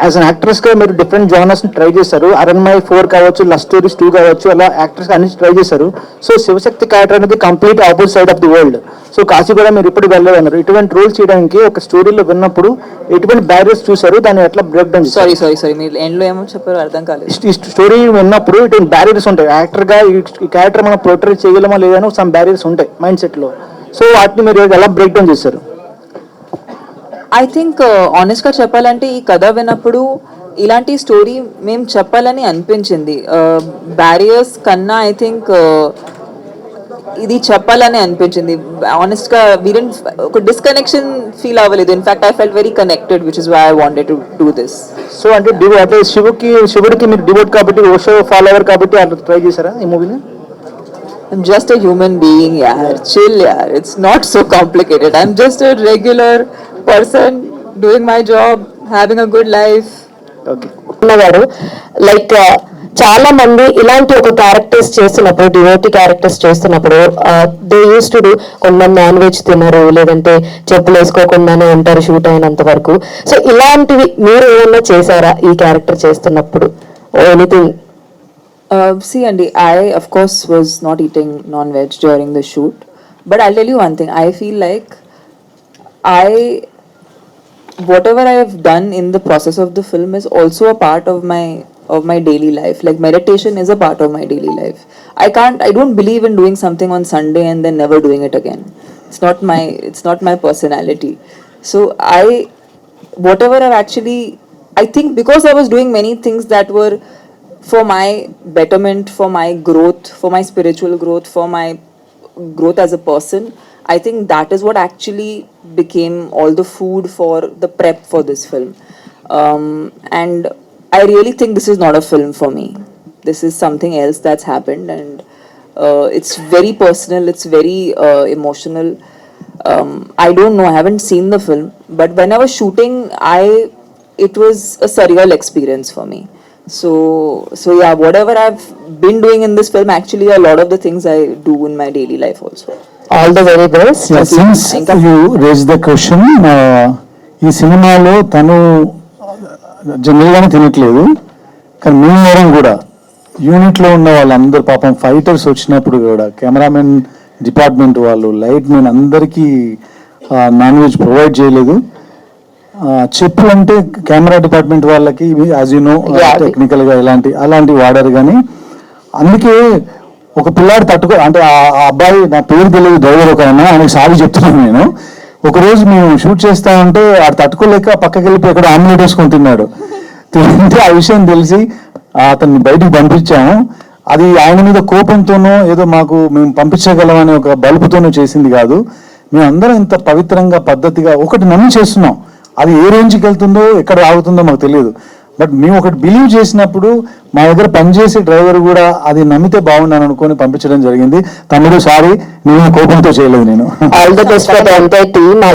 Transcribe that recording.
As an యాక్ట్రెస్గా మీరు different జానర్స్ని try చేశారు. అరణ్మై 4 కావచ్చు, లవ్ స్టోరీస్ 2 కావచ్చు, అలా యాక్ట్రెస్గా అన్ని ట్రై చేశారు. సో శివశక్తి క్యారెక్టర్ అనేది complete opposite side of the world. So Kashi కూడా మీరు ఇప్పుడు వెళ్ళలేదన్నారు. ఇటువంటి రోల్స్ చేయడానికి ఒక స్టోరీలో విన్నప్పుడు ఎటువంటి బ్యారియర్స్ చూసారు, దాన్ని ఎట్లా బ్రేక్ డౌన్ చేశారు? సారీ మీరు ఎండ్లో ఏమో చెప్పారు అర్థం కాలేదు. ఈ స్టోరీ విన్నప్పుడు ఇటువంటి బ్యారియర్స్ ఉంటాయి. యాక్టర్గా ఈ క్యారెక్టర్ మనం పోర్ట్రేట్ చేయగలమా లేదని సమ్ బ్యారియర్స్ ఉంటాయి మైండ్ సెట్లో. సో వాటిని మీరు ఎలా బ్రేక్ డౌన్ చేశారు? ఐ థింక్ ఆనెస్ట్గా చెప్పాలంటే ఈ కథ విన్నప్పుడు ఇలాంటి స్టోరీ మేము చెప్పాలని అనిపించింది. బ్యారియర్స్ కన్నా ఐ థింక్ ఇది చెప్పాలని అనిపించింది. ఆనెస్ట్గా ఒక డిస్కనెక్షన్ ఫీల్ అవ్వలేదు. In fact I felt very connected, which is why I wanted to do this. So అంటే అంటే శివుడికి మీరు డివోట్ కాబట్టి, ఓషో ఫాలోవర్ కాబట్టి అట్లా ట్రై చేశారా ఈ మూవీని? I'm just a human being, yaar. Chill, yaar. It's not so complicated. I'm just a regular person doing my job, having a good life. Okay గారు లైక్ చాలా మంది ఇలాంటి ఒక క్యారెక్టర్స్ చేస్తున్నప్పుడు, డివోటీ క్యారెక్టర్స్ చేస్తున్నప్పుడు దే యూస్ టు డూ, కొంతమంది non veg తినరు, లేదంటే చెప్పులు వేసుకోకుండానే ఉంటారు షూట్ అయినంత వరకు. సో ఇలాంటివి మీరు ఏమన్నా చేశారా ఈ క్యారెక్టర్ చేస్తున్నప్పుడు? Anything? See, Andy, I of course was not eating non-veg during the shoot, but I'll tell you one thing. I feel like whatever I have done in the process of the film is also a part of my daily life. Like meditation is a part of my daily life. I don't believe in doing something on Sunday and then never doing it again. It's not my personality. So whatever I think because I was doing many things that were for my betterment, for my growth, for my spiritual growth, for my growth as a person, I think that is what actually became all the food for the prep for this film. And I really think this is not a film for me. This is something else that's happened, and it's very personal, it's very emotional. I don't know, I haven't seen the film, but when I was shooting, it was a surreal experience for me. So yeah, whatever I've been doing in this film, actually a lot of the things I do in my daily life also. All the very best. Since you raised the question, ఈ సినిమాలో తను జనరల్గానే తినట్లేదు, కానీ మేము కూడా యూనిట్లో ఉన్న వాళ్ళందరూ పాపం ఫైటర్స్ వచ్చినప్పుడు కూడా కెమెరామెన్ డిపార్ట్మెంట్ వాళ్ళు, లైట్ మెన్ అందరికీ నాన్ వెజ్ ప్రొవైడ్ చేయలేదు. చెప్పులు అంటే కెమెరా డిపార్ట్మెంట్ వాళ్ళకి యాజ్ యూ నో టెక్నికల్గా అలాంటివి వాడారు. కానీ అందుకే ఒక పిల్లాడు అంటే ఆ అబ్బాయి, నా పేరు తెలియదు, డ్రైవర్ ఒక ఆయనకి సారీ చెప్తున్నాను నేను. ఒకరోజు మేము షూట్ చేస్తా ఉంటే ఆడు తట్టుకోలేక పక్కకి వెళ్ళిపోయి ఎక్కడ ఆమ్లెట్ వేసుకొని తిన్నాడు. తింటే ఆ విషయం తెలిసి అతన్ని బయటికి పంపించాము. అది ఆయన మీద కోపంతోనో ఏదో మేము పంపించగలమని ఒక బలుపుతోనో చేసింది కాదు. మేమందరం ఇంత పవిత్రంగా పద్ధతిగా ఒకటి నమ్మి చేస్తున్నాం. అది ఏ రేంజ్కి వెళ్తుందో ఎక్కడ ఆగుతుందో మాకు తెలియదు. బట్ మేము ఒకటి బిలీవ్ చేసినప్పుడు మా దగ్గర పనిచేసే డ్రైవర్ కూడా అది నమ్మితే బాగున్నాను అనుకొని పంపించడం జరిగింది. తమ్ముడు సారీ, నేను కోపంతో చేయలేదు. నేను all the best for the entire team.